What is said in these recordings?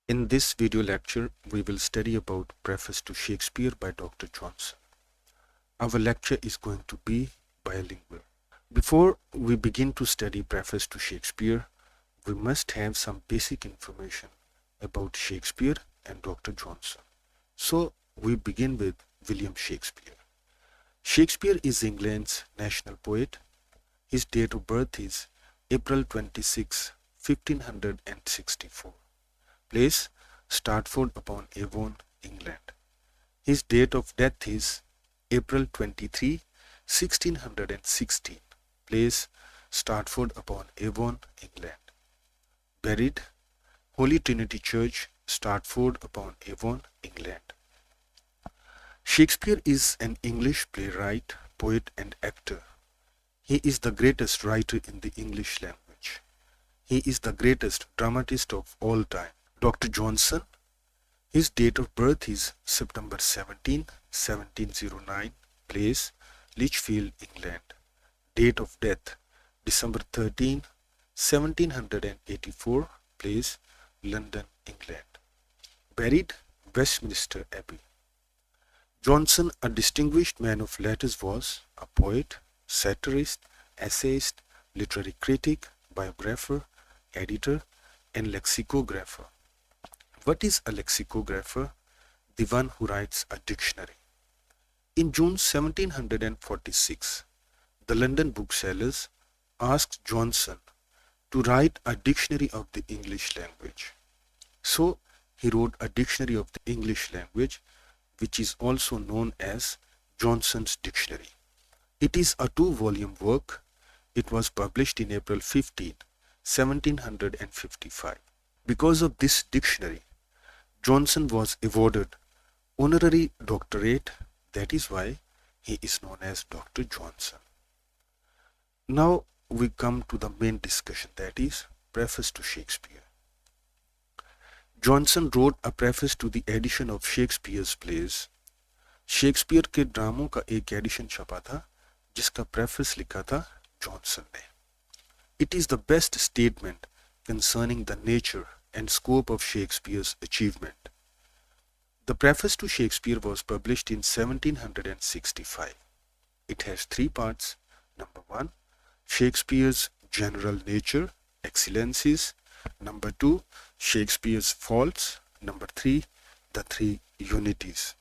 In this video lecture, we will study about Preface to Shakespeare by Dr. Johnson. Our lecture is going to be bilingual. Before we begin to study Preface to Shakespeare, we must have some basic information about Shakespeare and Dr. Johnson. So, we begin with William Shakespeare. Shakespeare is England's national poet. His date of birth is April 26, 1564. Place Stratford-upon-Avon, England. His date of death is April 23, 1616. Place Stratford-upon-Avon, England. Buried Holy Trinity Church, Stratford-upon-Avon, England. Shakespeare is an English playwright, poet and actor. He is the greatest writer in the English language. He is the greatest dramatist of all time. Dr. Johnson, his date of birth is September 17, 1709, place Lichfield, England. Date of death December 13, 1784, place London, England. Buried Westminster Abbey. Johnson, a distinguished man of letters, was a poet, satirist, essayist, literary critic, biographer, editor, and lexicographer. What is a lexicographer? The one who writes a dictionary. In June 1746, the London booksellers asked Johnson to write a dictionary of the English language. So he wrote a dictionary of the English language, which is also known as Johnson's Dictionary. It is a 2-volume work. It was published in April 15, 1755. Because of this dictionary, Johnson was awarded honorary doctorate. That is why he is known as Dr. Johnson. Now we come to the main discussion, that is Preface to Shakespeare. Johnson wrote a preface to the edition of Shakespeare's plays. Shakespeare के ड्रामों का एक addition छपा था जिसका preface लिखा था Johnson ने. It is the best statement concerning the nature and scope of Shakespeare's achievement. The preface to Shakespeare was published in 1765. It has 3 parts. Number 1, Shakespeare's general nature, excellencies. Number 2, Shakespeare's faults. Number 3, the 3 unities.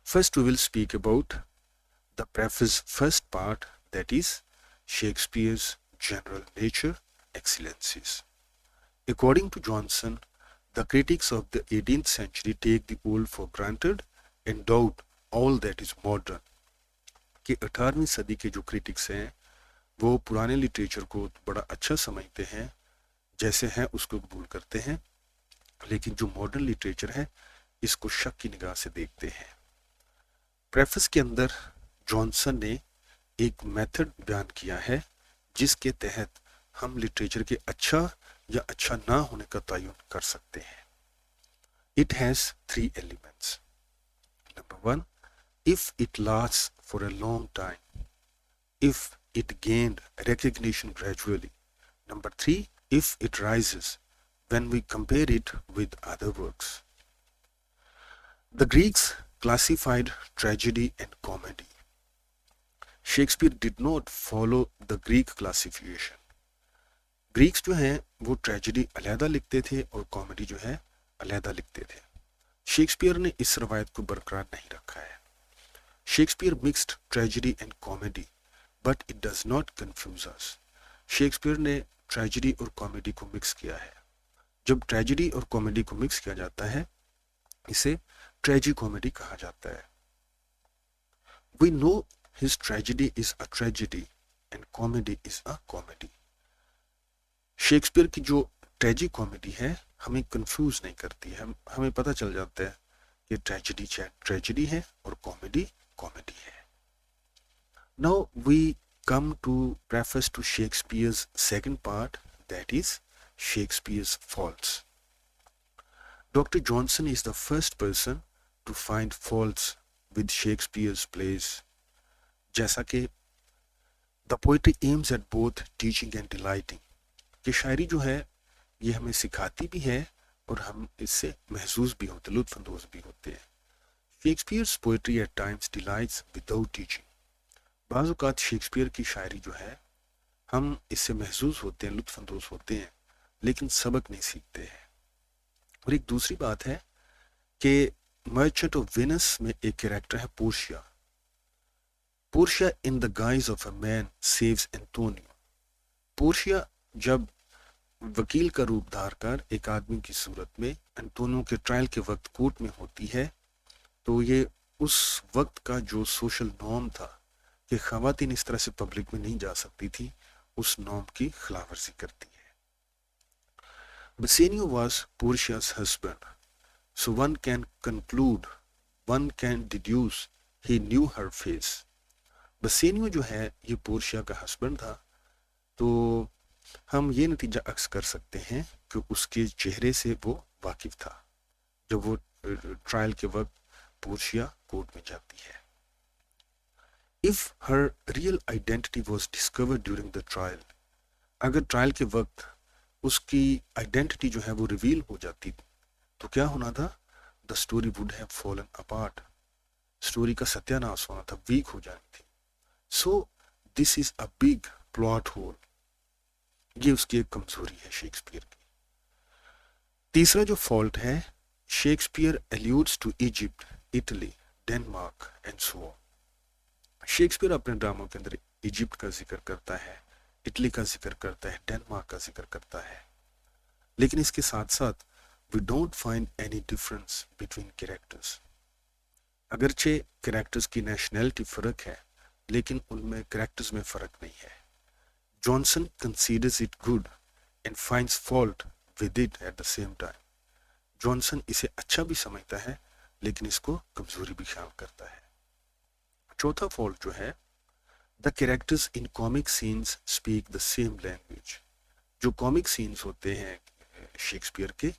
First, we will speak about the preface first part, that is Shakespeare's general nature, excellencies. According to Johnson, the critics of the 18th century take the old for granted and doubt all that is modern. कि 18वीं सदी के जो critics हैं वो पुराने literature को बड़ा अच्छा समझते हैं, जैसे हैं उसको कबूल करते हैं, लेकिन जो मॉडर्न लिटरेचर है इसको शक की निगाह से देखते हैं. प्रेफेस के अंदर जॉनसन ने एक मेथड बयान किया है जिसके तहत हम लिटरेचर के अच्छा या अच्छा ना होने का तयन कर सकते हैं. It has 3 elements. Number 1, if it lasts for a long time. If it gained recognition gradually. Number 3, if it rises when we compare it with other works. The Greeks classified tragedy and comedy. Shakespeare did not follow the Greek classification. Greeks जो हैं वो tragedy अलहदा लिखते थे और comedy जो है अलहदा लिखते थे. शेक्सपियर ने इस रवायत को बरकरार नहीं रखा है. Shakespeare mixed tragedy and comedy, but it does not confuse us. Shakespeare ने ट्रेजेडी और कॉमेडी को मिक्स किया है. जब ट्रेजेडी और कॉमेडी को मिक्स किया जाता है इसे ट्रेजी कॉमेडी कहा जाता है. We know his tragedy is a tragedy and comedy is a comedy. Shakespeare की जो ट्रेजी कॉमेडी है हमें कंफ्यूज नहीं करती है, हमें पता चल जाता है कि ट्रेजेडी ट्रेजेडी है और कॉमेडी कॉमेडी है. Now we come to preface to Shakespeare's second part, that is Shakespeare's faults. Doctor Johnson is the first person to find faults with Shakespeare's plays. जैसा कि the poetry aims at both teaching and delighting, कि शायरी जो है ये हमें सिखाती भी है और हम इससे महसूस भी होते, लुत्फानंदोज भी होते हैं। Shakespeare's poetry at times delights without teaching. बाज़ औक़ात शेक्सपियर की शायरी जो है हम इससे महसूस होते हैं, लुत्फानंदोज होते हैं, लेकिन सबक नहीं सीखते हैं। और एक दूसरी बात है कि मर्चेंट ऑफ वेनिस में एक कैरेक्टर है Portia. Portia in the guys of a man saves Antonio. Portia जब वकील का रूप धारकर एक आदमी की सूरत में एंटोनियो के ट्रायल के वक्त कोर्ट में होती है, तो ये उस वक्त का जो सोशल नॉर्म था कि ख़वातीन इस तरह से पब्लिक में नहीं जा सकती थी, उस नॉर्म की खिलाफवर्जी करती है। Bassanio was Portia's husband, so one can conclude, one can deduce he knew her face. Bassanio जो है ये पोर्शिया का हस्बैंड था, तो हम ये नतीजा अक्स कर सकते हैं कि उसके चेहरे से वो वाकिफ था जब वो ट्रायल के वक्त पोर्शिया कोर्ट में जाती है। If her real identity was discovered during the trial, अगर ट्रायल के वक्त उसकी आइडेंटिटी जो है वो रिवील हो जाती तो क्या होना था? The story would have fallen apart. Story का सत्यानाश होना था, वीक हो जानी थी। So this is a big plot whole. ये उसकी एक कमजोरी है शेक्सपियर की। तीसरा जो फॉल्ट है, Shakespeare alludes to Egypt, Italy, Denmark and so on. Shakespeare अपने ड्रामों के अंदर इजिप्ट का जिक्र करता है, इटली का जिक्र करता है, डेनमार्क का जिक्र करता है, लेकिन इसके साथ साथ we don't find any difference between characters. अगरचे कैरेक्टर्स की नेशनैलिटी फ़र्क है, लेकिन उनमें कैरेक्टर्स में फ़र्क नहीं है। Johnson considers it good and finds fault with it at the same time. Johnson इसे अच्छा भी समझता है, लेकिन इसको कमज़ोरी भी ख्याल करता है। चौथा फॉल्ट जो है, the characters in comic scenes speak the same language. जो कॉमिक सीन्स होते हैं शेक्सपियर के,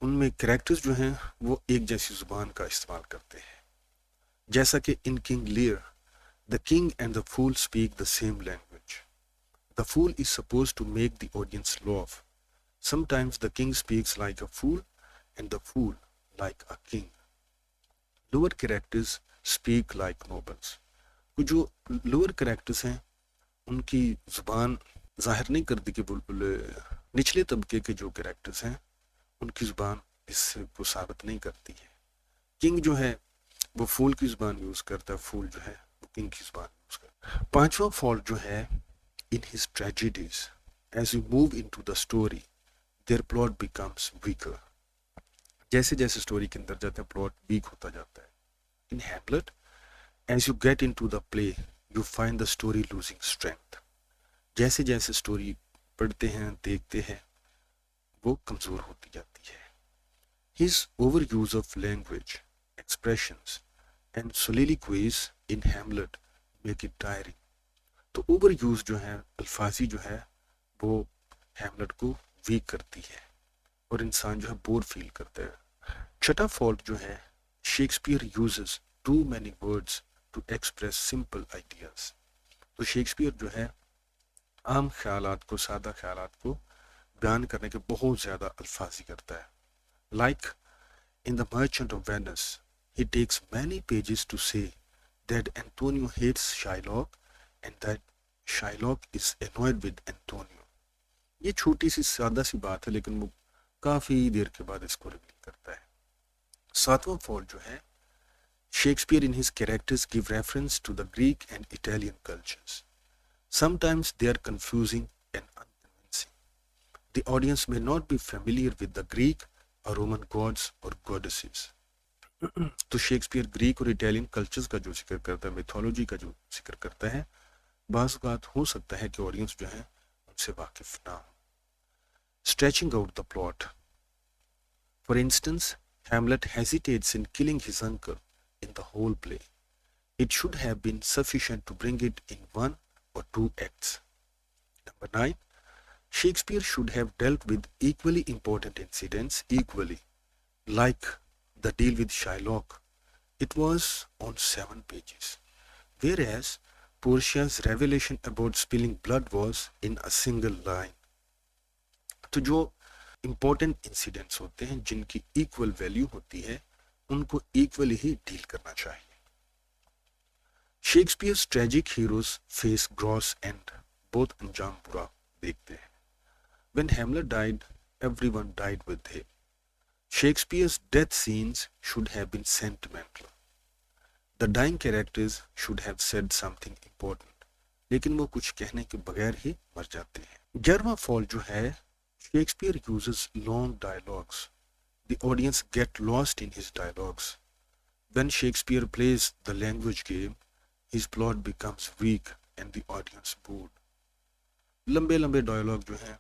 उनमें कैरेक्टर्स जो हैं वो एक जैसी जुबान का इस्तेमाल करते हैं। जैसा कि in King Lear, the king and the fool speak the same language. The fool is suppose to make the audience laugh. Sometimes the king speaks like a fool and the fool like a king. Lower characters speak like nobles. जो lower characters हैं उनकी ज़ुबान जाहिर नहीं करती कि बिल्कुल निचले तबके के जो कैरेक्टर्स हैं उनकी ज़ुबान इसको साबित नहीं करती है। किंग जो है वो फूल की ज़ुबान यूज़ करता है, फूल जो है वो किंग की ज़ुबान यूज़ करता है। पांचवा फॉल्ट जो है, in his tragedies as you move into the story their plot becomes weaker. जैसे जैसे स्टोरी के अंदर जाते हैं प्लॉट वीक होता जाता है। इन Hamlet, as you get into the play you find the story losing strength. जैसे जैसे स्टोरी पढ़ते हैं, देखते हैं, वो कमज़ोर होती जाती है। His overuse of language, expressions and soliloquies in Hamlet make it tiring. तो ओवर यूज जो है, अल्फाजी जो है, वो हैमलेट को वीक करती है और इंसान जो है बोर फील करता है। छठा फॉल्ट जो है, Shakespeare uses too many words to express simple ideas. तो शेक्सपियर जो है आम ख्यालात को, सादा ख्यालात को बयान करने के बहुत ज़्यादा अल्फाजी करता है। Like in The Merchant of Venice, he takes many pages to say that Antonio hates Shylock and that Shylock is annoyed with Antonio. ये छोटी सी सादा सी बात है, लेकिन वो काफ़ी देर के बाद इसको रिवील करता है। सातवां फॉल्ट जो है, Shakespeare in his characters give reference to the Greek and Italian cultures. Sometimes they are confusing and unconvincing. The audience may not be familiar with the Greek or Roman gods or goddesses. तो Shakespeare Greek और Italian cultures का जो जिक्र करता है, mythology का जो जिक्र करता है, बाज़ बात हो सकता है कि ऑडियंस जो है उनसे वाकिफ ना हो। Stretching out the plot. For instance, Hamlet hesitates in killing his uncle in the whole play. It should have been sufficient to bring it in 1 or 2 acts. Number 9. Shakespeare should have dealt with equally important incidents equally, like the deal with Shylock. It was on 7 pages, whereas Portia's revelation about spilling blood was in a single line. तो जो important incidents होते हैं जिनकी equal value होती है, उनको equally ही deal करना चाहिए। Shakespeare's tragic heroes face gross and, बहुत अंजाम बुरा देखते हैं। When Hamlet died, everyone died with him. Shakespeare's death scenes should have been sentimental. The dying characters should have said something important. लेकिन वो कुछ कहने के बगैर ही मर जाते हैं। 11वां फॉल जो है, Shakespeare uses long dialogues. The audience get lost in his dialogues. When Shakespeare plays the language game, his plot becomes weak and the audience bored. लंबे लंबे डायलॉग जो हैं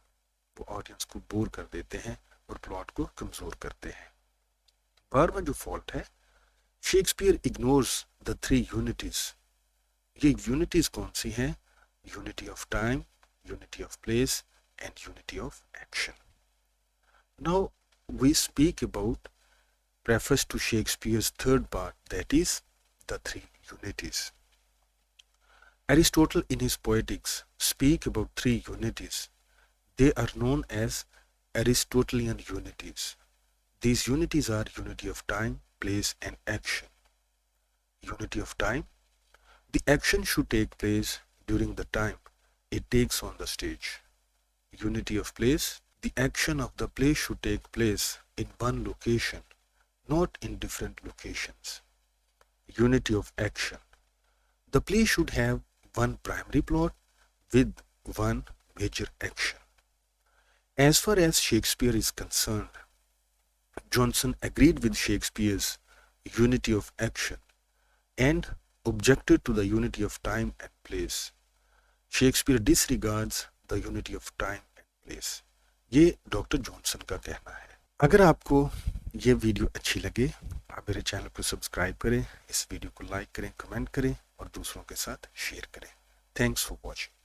वो ऑडियंस को बोर कर देते हैं और प्लॉट को कमजोर करते हैं। 12वां जो फॉल्ट है, शेक्सपियर इग्नोर्स द 3 यूनिटीज। ये यूनिटीज कौन सी हैं? Unity of time, unity of place and unity of action. Now we speak about preface to Shakespeare's third part, that is the 3 unities. Aristotle in his Poetics speak about 3 unities. They are known as Aristotelian unities. These unities are unity of time, place and action. Unity of time. The action should take place during the time it takes on the stage. Unity of place. The action of the play should take place in one location, not in different locations. Unity of action. The play should have one primary plot with one major action. As far as Shakespeare is concerned, Johnson agreed with Shakespeare's unity of action and objected to the unity of time and place. Shakespeare disregards the unity of time and place. ये doctor Johnson का कहना है। अगर आपको ये video अच्छी लगे, आप मेरे चैनल को सब्सक्राइब करें, इस वीडियो को लाइक करें, कमेंट करें और दूसरों के साथ शेयर करें। Thanks for watching.